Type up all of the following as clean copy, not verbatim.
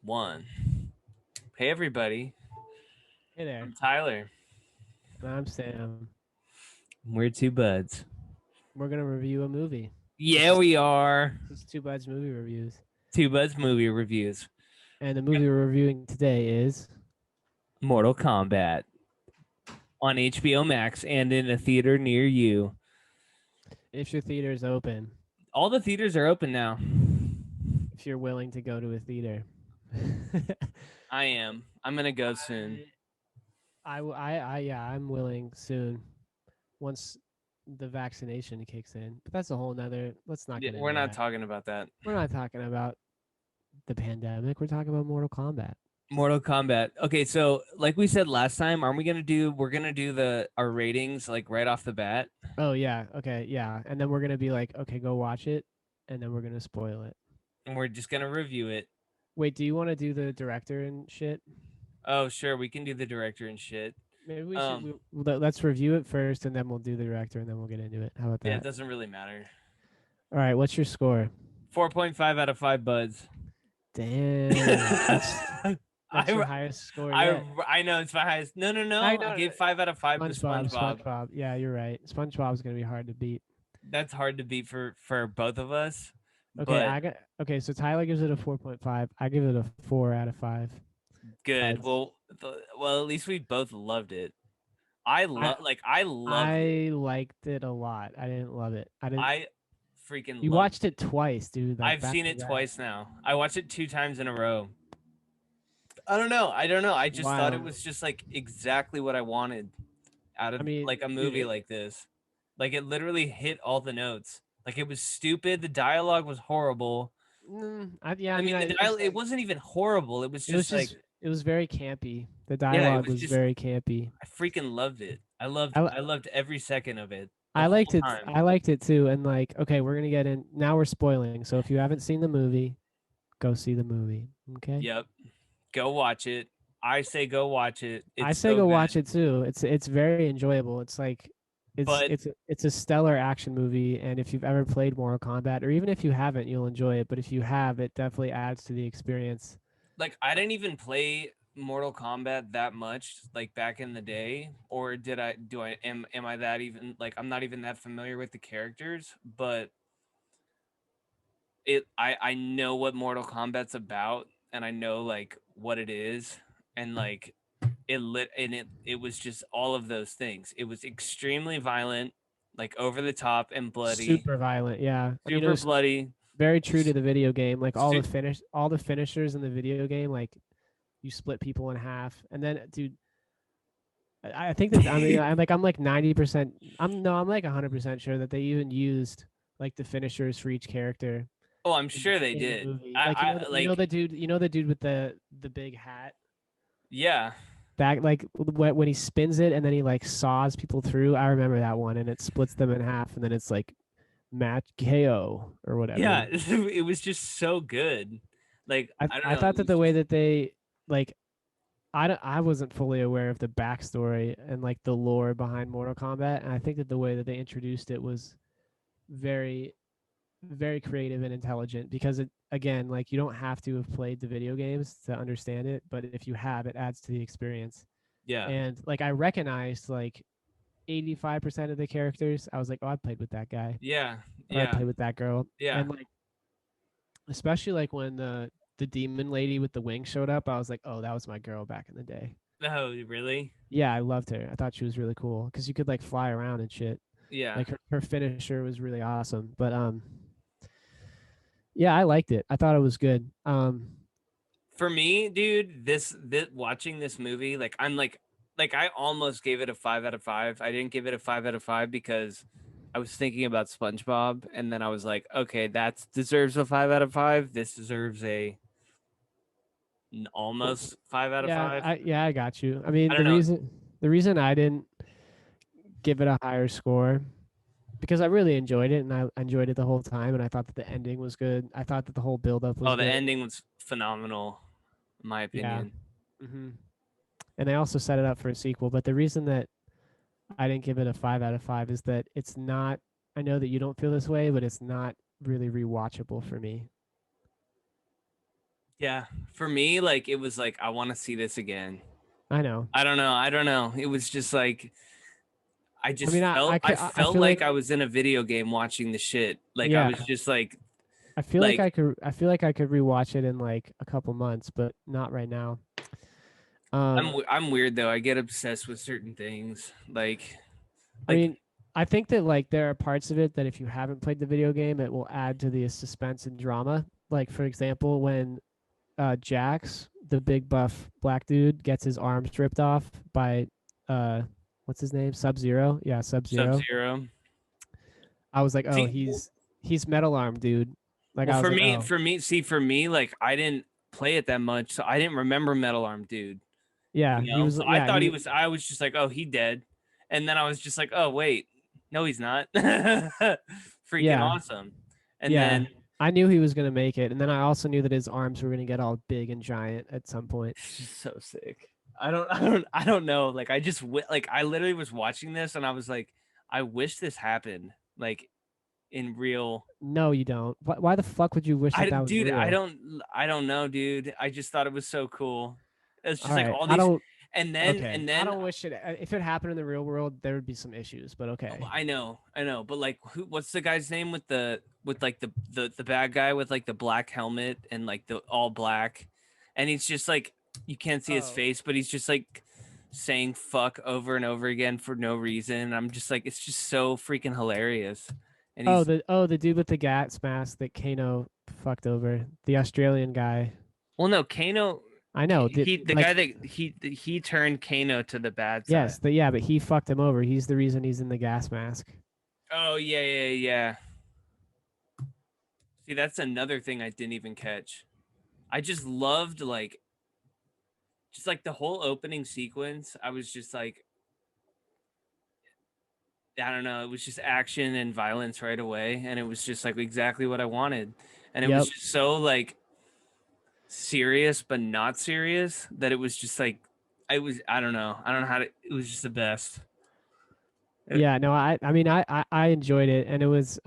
One. Hey, everybody. Hey there, I'm Tyler. and I'm Sam. We're two buds. We're gonna review a movie. This Yeah, is we are. this is Two Buds movie reviews, Two buds movie reviews. and the movie we're reviewing today is Mortal Kombat on HBO Max and in a theater near you. if your theater is open, All the theaters are open now. if you're willing to go to a theater. I am. I'm going to go soon. Yeah, I'm willing soon once the vaccination kicks in. But that's a whole nother. Let's not get We're into not that. talking about that. We're not talking about the pandemic. We're talking about Mortal Kombat. Mortal Kombat. Okay, so like we said last time, aren't we gonna do? We're gonna do our ratings like right off the bat, Oh yeah, okay, yeah, and then we're gonna be like, okay, go watch it, and then we're gonna spoil it. and we're just gonna review it. Wait, do you want to do the director and shit? Oh, sure, we can do the director and shit. Maybe we should. Um, Let's review it first, and then we'll do the director, and then we'll get into it. How about yeah, it that? doesn't really matter. All right. What's your score? 4.5 out of 5 buds. Damn, that's your I, highest score I yet. I know it's my highest. No, no, I no. I know. gave 5 out of 5 to SpongeBob, SpongeBob. SpongeBob. Yeah, you're right. SpongeBob's gonna be hard to beat. That's hard to beat for both of us. Okay, But So Tyler gives it a 4.5. I give it a 4 out of 5. good. Buds. Well, at least we both loved it. I I love I loved it. I liked it a lot. I didn't love it. I didn't. I freaking You loved watched it twice, dude. Like I've back seen to it back. twice now. I watched it 2 times in a row. I don't know. I don't know. I just thought it Wild. was just like exactly what I wanted out I of mean, like a dude, movie like this. Like it literally hit all the notes. Like it was stupid. The dialogue was horrible. yeah. I I mean, mean, the dialogue it wasn't even horrible. It was it was just like just it was very campy. The yeah, it dialogue was was just very campy. I freaking loved it. I loved I li- I loved every second of it the I whole liked it. time. I liked it too. And like, okay, we're gonna get in now. We're spoiling. So if you haven't seen the movie, go see the movie. Okay. Yep. Go watch it. I say go watch it. I It's say so go good. watch it too. It's very enjoyable. It's like But it's a stellar action movie. And if you've ever played Mortal Kombat, or even if you haven't, you'll enjoy it. But if you have, it definitely adds to the experience. like I didn't even play Mortal Kombat that much like back in the day, or did I do I am I that even like I'm not even that familiar with the characters, but I know what Mortal Kombat's about and I know like what it is and like it was just all of those things. It was extremely violent, like over the top and bloody, Super violent, yeah. I mean, it super was bloody. very true to the video game. Like Su- all the finishers in the video game, like you split people in half, and then, dude, I think that I'm like 90%. I'm like 100% sure that they even used like the finishers for each character oh, I'm sure they in the did. movie. Like Like you know the dude with the big hat yeah. back, like when he spins it and then he like saws people through. I remember that one, and it splits them in half, and then it's like match KO or Yeah, whatever. it was just so good. Like I don't I know, thought it that was the way just that they like I wasn't fully aware of the backstory and like the lore behind Mortal Kombat, and I think that the way that they introduced it was very very creative and intelligent because it again like you don't have to have played the video games to understand it, but if you have, it adds to the experience. yeah. And like I recognized like 85% of the characters. I was like, oh, I played with that guy Yeah. or I Yeah. played with that girl, Yeah. and like especially like when the demon lady with the wings showed up, I was like, oh, that was my girl back in the day. Oh, really? Yeah, I loved her. I thought she was really cool because you could like fly around and shit. Yeah. Like her finisher was really awesome. But yeah, I liked it. I thought it was good. For me, dude, this watching this movie, like I almost gave it a 5 out of 5. I didn't give it a 5 out of 5 because I was thinking about SpongeBob and then I was like, okay, that deserves a 5 out of 5. This deserves a almost 5 out of 5. Yeah, I got you. I mean, I don't know. the reason I didn't give it a higher score because I really enjoyed it and I enjoyed it the whole time and I thought that the ending was good. I thought that the whole build up was Oh, the good. ending was phenomenal in my Yeah. opinion. hmm And they also set it up for a sequel. But the reason that I didn't give it a 5 out of 5 is that it's not. I know that you don't feel this way, but it's not really rewatchable for me. Yeah, for me, like it was like I want to see this again. I know. I don't know. I don't know. It was just like I I just mean, I I felt feel like like, I was in a video game watching the shit. Like I yeah, was just like I like could, I feel like I could rewatch it in like a couple months, but not right now. Um, I'm weird though. I get obsessed with certain things. I Like mean, I think that like there are parts of it that if you haven't played the video game, it will add to the suspense and drama. Like for example, when Jax, the big buff black dude, gets his arms ripped off by uh what's his name? Sub Zero. Yeah, Sub Zero. Sub-Zero. I was like, oh, See, he's metal arm, dude. Like well I was like, oh for me, like I didn't play it that much, so I didn't remember Metal Arm Dude. yeah, You he know, was so I yeah, thought he he was. I was just like, oh, he dead, and then I was just like, oh wait, no, he's not. Freaking yeah, awesome. And yeah. then I knew he was gonna make it, and then I also knew that his arms were gonna get all big and giant at some point. it's just so sick. I don't know. Like I just like I literally was watching this and I was like, I wish this happened. Like in real. No, you don't. Why the fuck would you wish that that was Dude, real? I don't know, dude. I just thought it was so cool. It's All just like right, all I these, don't. and Okay, I then don't wish it. If it happened in the real world, there would be some issues. But oh, okay. I know, but like, what's the guy's name with like the bad guy with like the black helmet and like the all black, and he's just like you can't see his Oh, face, but he's just like saying fuck over and over again for no reason. I'm just like, it's just so freaking hilarious, and he's the dude with the gas mask that Kano fucked over, the Australian guy. well, no, Kano, I know. the Like guy that he turned Kano to the bad side. yes, yeah, but he fucked him over. He's the reason he's in the gas mask. Oh yeah. See, that's another thing I didn't even catch. I just loved like just like the whole opening sequence. I was just like, I don't know, it was just action and violence right away, and it was just like exactly what I wanted. And it was Yep. just so like serious but not serious that it was just like I don't know. I don't know how to it was just the best. Yeah. No. I mean, I enjoyed it, and it was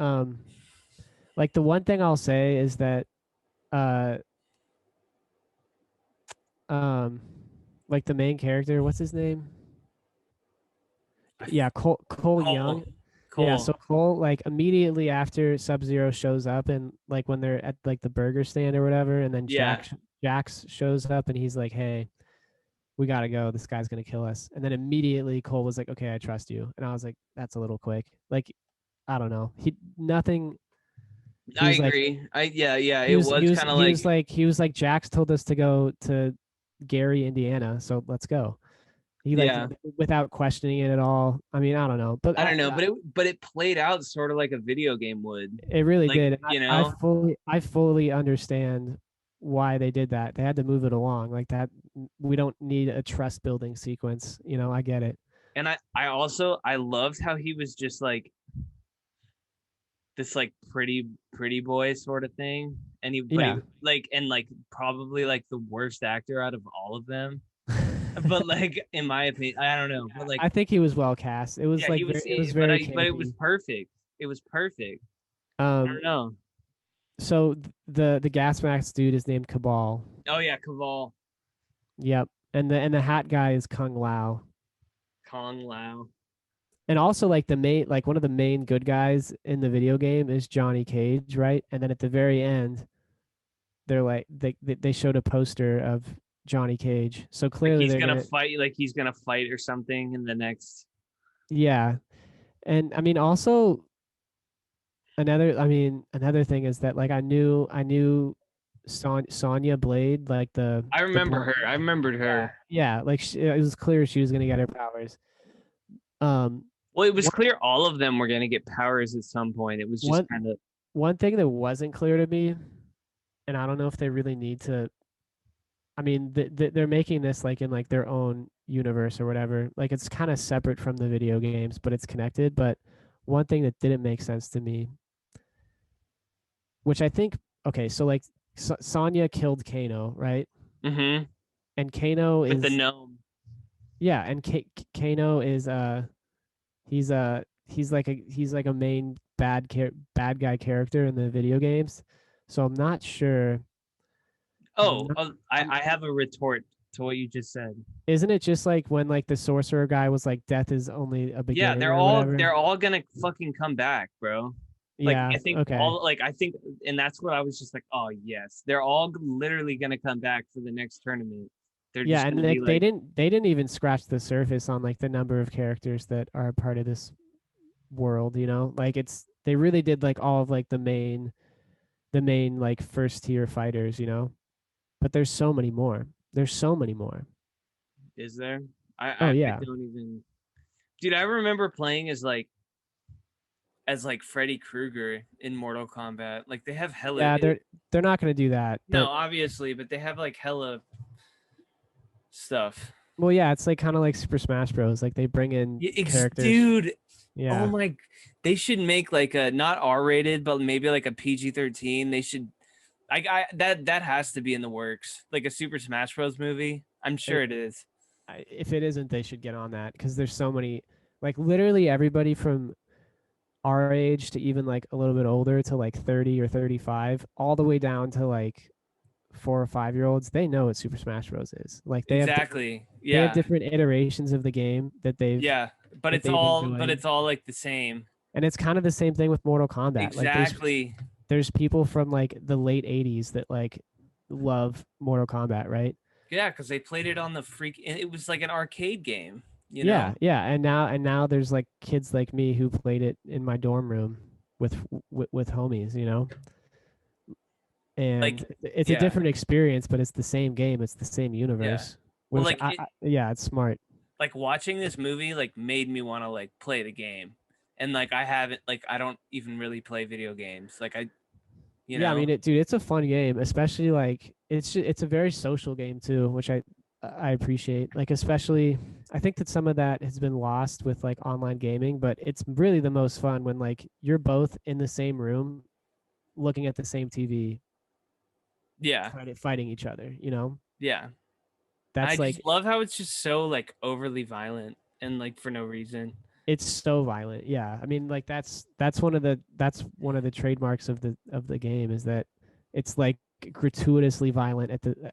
like the one thing I'll say is that uh um like the main character, what's his name? Yeah, Cole Cole. Young. Yeah, Cole. so Cole, like immediately after Sub Zero shows up, and like when they're at like the burger stand or whatever, and then Yeah. Jax shows up and he's like, "Hey, we gotta go. This guy's gonna kill us." And then immediately Cole was like, "Okay, I trust you." And I was like, "That's a little quick." Like, I don't know. He nothing. He I was like, agree. Yeah, it was kind of like he was like, Jax told us to go to Gary, Indiana, so let's go. He like yeah. without questioning it at all. I mean, I don't know, but I don't know, but it played out sort of like a video game would. it really Like, did. And you know, I fully understand why they did that. They had to move it along like that. We don't need a trust building sequence. You know, I get it. and I also I loved how he was just like this like pretty boy sort of thing. And he Yeah. like and like probably like the worst actor out of all of them. But like in my opinion, I don't know. But like I think he was well cast. It was yeah, like it was very but it was campy. perfect. It was perfect. I Um don't know. so the gas mask dude is named Cabal. Oh yeah, Caval, Yep. And the hat guy is Kung Lao. Kong Lao. And also like the main like one of the main good guys in the video game is Johnny Cage, right? And then at the very end they're like they showed a poster of Johnny Cage. So Like clearly they're gonna he's gonna fight or something in the next. yeah. And I mean also another thing is that like I knew Sonya Blade like I the remember blonde. her. I remembered Yeah. her. Yeah, like it was clear she was gonna get her powers. Um Well, it was one clear all of them were gonna get powers at some point. It was just one kind of one thing that wasn't clear to me, and I don't know if they really need to. I mean, they're making this like in like their own universe or whatever. Like it's kind of separate from the video games, but it's connected. But one thing that didn't make sense to me, which I think, okay, so like Sonya killed Kano, right? mm-hmm. And Kano With the is gnome. yeah, and Kano is he's like a main bad guy character in the video games. So I'm not sure Oh, Not, I have a retort to what you just said. isn't it just like when like the sorcerer guy was like death is only a Yeah, beginning or whatever? they're all gonna fucking come back, bro. Like Yeah, I think okay. and that's what I was just like, oh yes, they're all literally gonna come back for the next tournament. They're Yeah, just and gonna be like like, they didn't even scratch the surface on like the number of characters that are part of this world, you know? Like it's they really did like all of like the main like first tier fighters, you know? But there's so many more. There's so many more. is there? Oh I yeah. don't even, dude. I remember playing as like Freddy Krueger in Mortal Kombat. Like they have hella Yeah, they're not going to do that. no, But obviously, but they have like hella stuff. well yeah, it's like kind of like Super Smash Bros. Like they bring in characters. Dude. Oh Yeah. my, they should make like a not R-rated, but maybe like a PG-13. They should. That has to be in the works, like a Super Smash Bros. Movie. I'm sure It, it is. if it isn't, they should get on that cuz there's so many like literally everybody from our age to even like a little bit older to like 30 or 35 all the way down to like 4 or 5 year olds, they know what Super Smash Bros is. Like Exactly. they have Yeah. different iterations of the game Yeah. But that it's they've all but enjoyed. it's all like the same. And it's kind of the same thing with Mortal Kombat. Like Exactly. there's people from like the late 80s that like love Mortal Kombat, right? Yeah, because they played it on the freak. It was like an arcade game. You Yeah, know. yeah, and now there's like kids like me who played it in my dorm room with with homies, you know. Like, And it's a yeah, different experience, but it's the same game, it's the same yeah. universe, Well, which yeah, it's smart. like watching this movie like made me want to like play the game, and like I haven't like I don't even really play video games. Like I, you Yeah, I mean know, it, dude. It's a fun game, especially like it's a very social game too, which I appreciate. Like especially, I think that some of that has been lost with like online gaming, but it's really the most fun when like you're both in the same room, looking at the same TV, yeah, fighting each other. You know, yeah. I that's just like love how it's just so like overly violent and like for no reason. it's so violent. Yeah, I mean like that's one of the trademarks of the game is that it's like gratuitously violent at the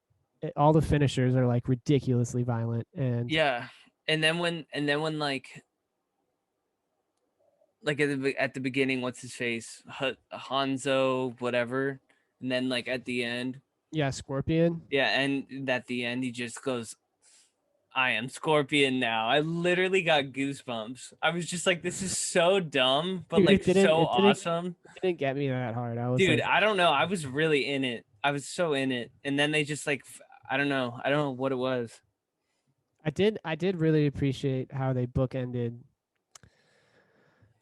all the finishers are like ridiculously violent and Yeah, and then when like at the beginning, what's his face, Hanzo, whatever, and then like at the end, yeah, Scorpion. yeah, and at the end he just goes, I am Scorpion now. I literally got goosebumps. I was just like, this is so dumb, but Dude, like so awesome. it didn't get me that hard. I was Dude, like I don't know. I was really in it. I was so in it. And then they just like, I don't know. I don't know what it was. I did really appreciate how they bookended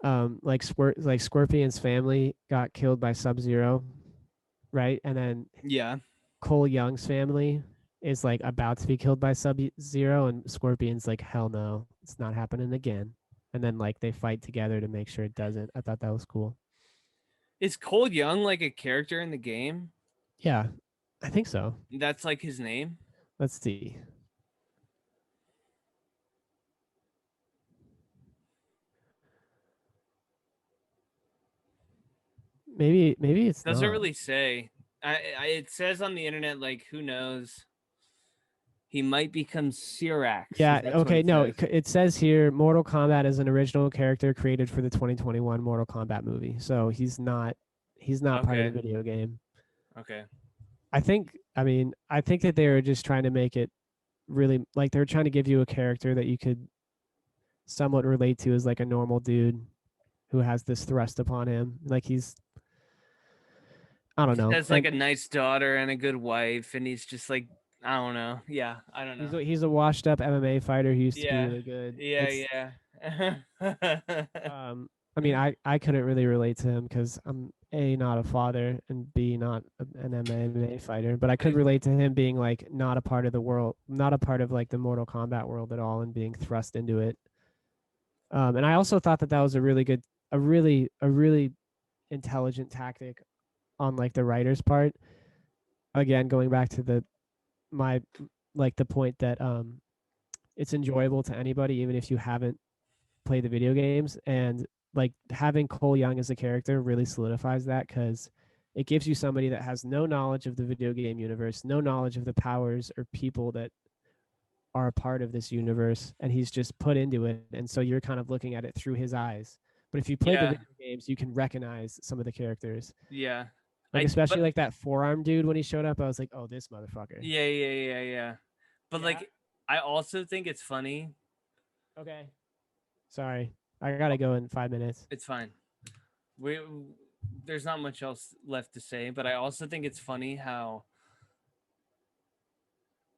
like Scorpion's family got killed by Sub-Zero, right? And then Yeah. Cole Young's family is like about to be killed by Sub-Zero and Scorpion's like hell no, it's not happening again. And then like they fight together to make sure it doesn't. I thought that was cool. Is Cole Young like a character in the game? Yeah, I think so. That's like his name? Let's see. Maybe it's Doesn't not. really say. It says on the internet, like, who knows? He might become Syrax. Yeah, That's what okay, it no, says. it says here Mortal Kombat is an original character created for the 2021 Mortal Kombat movie. So he's not part of the Okay. video game. Okay. I mean, I think that they were just trying to make it really like they were trying to give you a character that you could somewhat relate to as like a normal dude who has this thrust upon him. Like he's I don't know. Has like And a nice daughter and a good wife, and he's just like, I don't know. Yeah, I don't know. he's a washed up MMA fighter who used to be Yeah. really good. It's Yeah, yeah. I mean, I couldn't really relate to him because I'm a not a father and b not an MMA fighter, but I could relate to him being like not a part of the world, not a part of like the Mortal Kombat world at all, and being thrust into it. And I also thought that that was a really good, a really intelligent tactic on like the writer's part. Again, going back to the my like the point that it's enjoyable to anybody even if you haven't played the video games and like having Cole Young as a character really solidifies that because it gives you somebody that has no knowledge of the video game universe, no knowledge of the powers or people that are a part of this universe, and he's just put into it. And so you're kind of looking at it through his eyes. But if you played the Yeah, video games, you can recognize some of the characters. yeah. Like I especially but like that forearm dude when he showed up, I was like, oh, this motherfucker. yeah. But Yeah. like, I also think it's funny. Okay. Sorry. I gotta go in 5 minutes. It's fine. We there's not much else left to say, but I also think it's funny how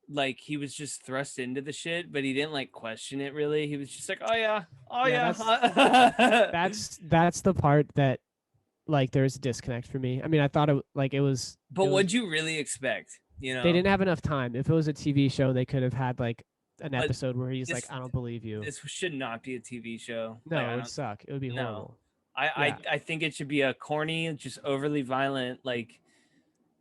like he was just thrust into the shit, but he didn't like question it really. He was just like, oh Yeah, yeah. that's the part that like there's a disconnect for me. I mean, I thought But it was what'd you really expect? You they know, didn't have enough time. If it was a TV show, they could have had like an but episode where he's like, this I don't believe you. this should not be a TV show. Like No, it I would don't suck. It would be know. horrible. I, Yeah. I think it should be a corny, just overly violent. Like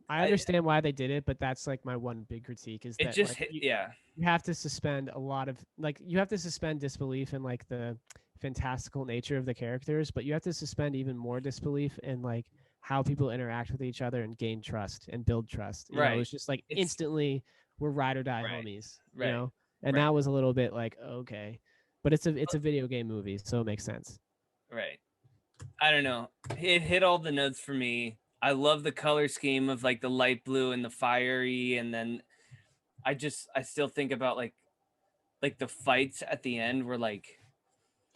I I, understand why they did it, but that's like my one big critique is it that just like hit. Yeah, you have to suspend a lot of like you have to suspend disbelief in like the fantastical nature of the characters, but you have to suspend even more disbelief in like how people interact with each other and gain trust and build trust. You know, right. it's just like It's instantly we're ride or die right, homies, you right, know? And right, that was a little bit like, okay. But it's a video game movie, so it makes sense. right. I don't know. It hit all the notes for me. I love the color scheme of like the light blue and the fiery, and then I still think about like the fights at the end were like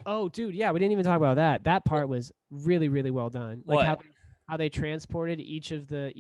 Oh, dude, yeah, we didn't even talk about that. That part was really, really well done. Like what? how they transported each of the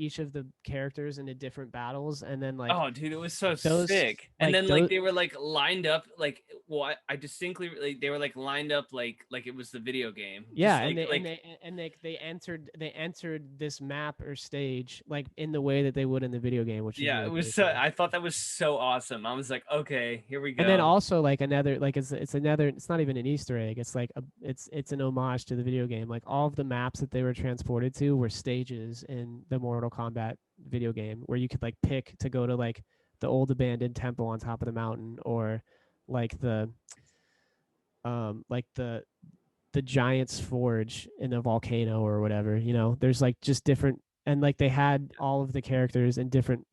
characters into different battles, and then like Oh, dude, it was so those sick. And like then like those they were like lined up like well, I distinctly like they were like lined up like it was the video game. yeah, Just and like they entered this map or stage like in the way that they would in the video game, which is yeah, it really, was really so cool. I thought that was so awesome. I was like, okay, here we And then go. also like another like it's another it's not even an Easter egg. It's like it's an homage to the video game. Like all of the maps that they were transported to were stages in the Mortal Kombat video game where you could like pick to go to like the old abandoned temple on top of the mountain or like like the giant's forge in a volcano or whatever, you know. There's like just different and like they had all of the characters in different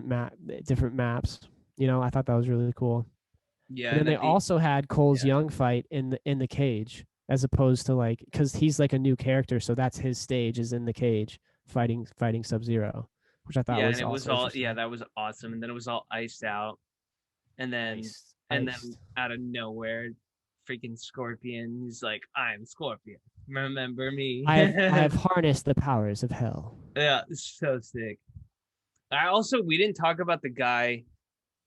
maps. You know, I thought that was really cool. Yeah, And then and they at the also had Cole's yeah. young fight in the cage, as opposed to like because he's like a new character, so that's his stage is in the cage fighting Sub Zero, which I thought Yeah, and was it was also all yeah, interesting. that was awesome. And then it was all iced out. And then Iced, and then iced. out of nowhere, freaking Scorpion, he's like, I'm Scorpion. Remember me? I have harnessed the powers of hell. Yeah, it's so sick. I also we didn't talk about the guy,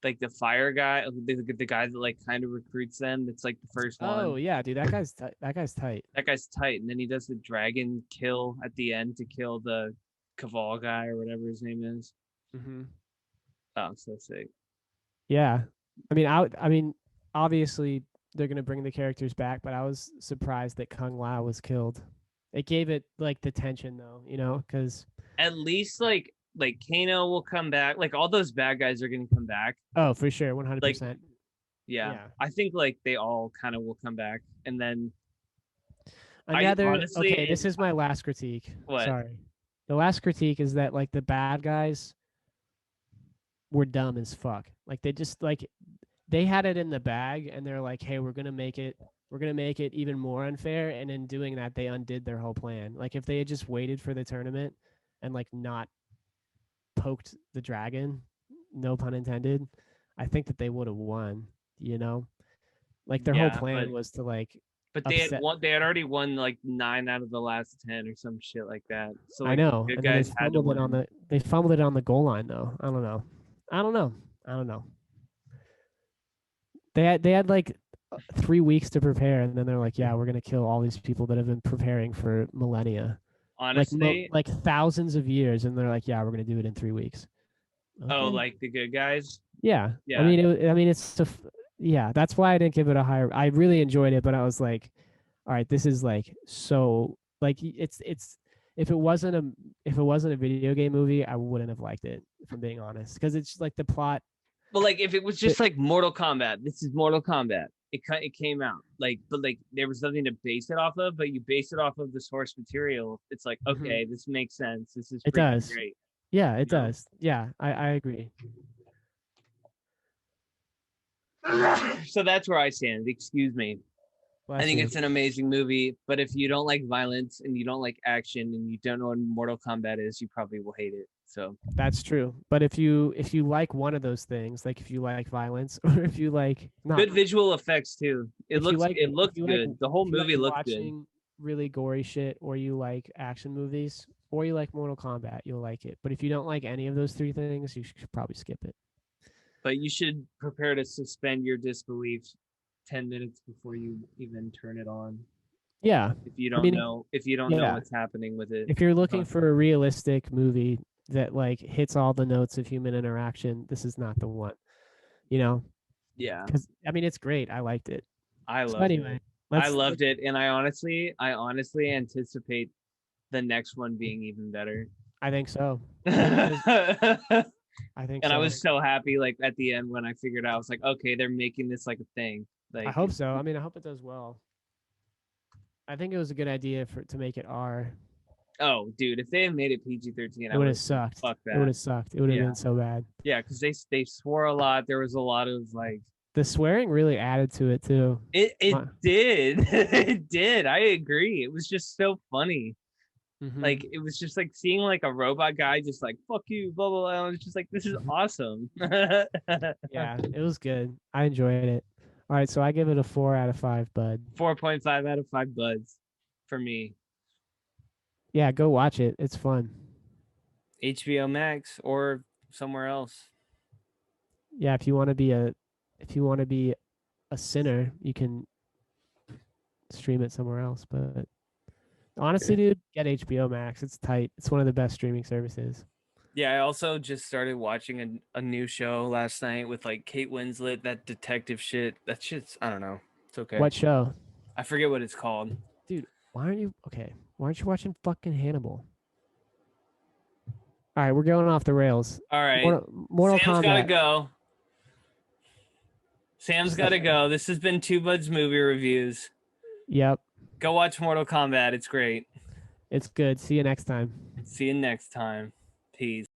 like the fire guy, the guy that like kind of recruits them. That's like the first Oh one. yeah, dude, that guy's tight. That guy's tight, and then he does the dragon kill at the end to kill the Caval guy or whatever his name is. Mm-hmm. Oh, so sick. Yeah, I mean, obviously they're gonna bring the characters back, but I was surprised that Kung Lao was killed. It gave it like the tension though, you know, because At least like Kano will come back. Like all those bad guys are gonna come back. oh for sure, Like 100%. yeah, Yeah. I think like they all kind of will come back, and then I Another honestly okay, this is my last critique. what Sorry. The last critique is that like the bad guys were dumb as fuck. Like they just like they had it in the bag and they're like, "Hey, we're going to make it even more unfair." And in doing that, they undid their whole plan. Like if they had just waited for the tournament and like not poked the dragon, no pun intended, I think that they would have won, you know? Like their whole yeah, plan was to like but upset. they had already won like 9 out of the last 10 or some shit like that. So I like know. good And then guys had to win. they fumbled it on the goal line though. I don't know. I don't know. I don't know. They had like 3 weeks to prepare, and then they're like, "Yeah, we're gonna kill all these people that have been preparing for millennia, Honestly, like thousands of years." And they're like, "Yeah, we're gonna do it in 3 weeks." oh, Okay. like the good guys. Yeah. Yeah, I mean, yeah. That's why I didn't give it a higher. I really enjoyed it, but I was like, "All right, this is like so like it's if it wasn't a video game movie, I wouldn't have liked it, if I'm being honest, because it's like the plot. but like if it was The, just like Mortal Kombat, this is Mortal Kombat. it came out like, but like there was nothing to base it off of. But you base it off of the source material. It's like, Mhm. okay, this makes sense. This is It freaking does. great. Yeah, it You know. does. Yeah, I agree. So that's where I stand. Excuse me. I Bless think you. it's an amazing movie, but if you don't like violence and you don't like action and you don't know what Mortal Kombat is, you probably will hate it. So That's true. But if you like one of those things, like if you like violence or if you like not good visual effects too. It if looked you like good. The whole if you like movie looked good. watching really gory shit or you like action movies or you like Mortal Kombat, you'll like it. But if you don't like any of those three things, you should probably skip it. But you should prepare to suspend your disbelief 10 minutes before you even turn it on. Yeah. I mean, If you don't know yeah. what's happening with it. If you're looking Huh. for a realistic movie that like hits all the notes of human interaction, this is not the one. You know, Yeah, because I mean, it's great. I liked it. I So loved anyway, it. I let's loved it, and I honestly anticipate the next one being even better. I think so. Because And I think I so. was so happy, like at the end when I figured out, I was like, okay, they're making this like a thing. I Like, hope so. I mean, I hope it does well. I think it was a good idea for to make it R. oh, dude, if they had made it PG-13, It I would would have have said, sucked. fuck It would that. have sucked. It would have Yeah, been so bad. yeah, because they swore a lot. There was a lot of like, The swearing really added to it too. it My, did, it did. I agree. It was just so funny. hmm Like it was just like seeing like a robot guy just like fuck you, blah blah blah. I was just like, this is awesome. Yeah, it was good. I enjoyed it. All right, so I give it a 4 out of 5, bud. 4.5 out of 5 buds for me. Yeah, go watch it. It's fun. HBO Max or somewhere else. Yeah, if you want to be a sinner, you can stream it somewhere else. But honestly, dude, get HBO Max. It's tight. It's one of the best streaming services. Yeah, I also just started watching a new show last night with like Kate Winslet, that detective shit. That shit's, I don't know. It's okay. What show? I forget what it's called. Dude, why aren't you okay? Why aren't you watching fucking Hannibal? All right, we're going off the rails. All right. Mortal Sam's got to Kombat. go. Sam's got to go. This has been Two Buds Movie Reviews. Yep, Go watch Mortal Kombat. It's great. it's good. See you next time. See you next time. Peace.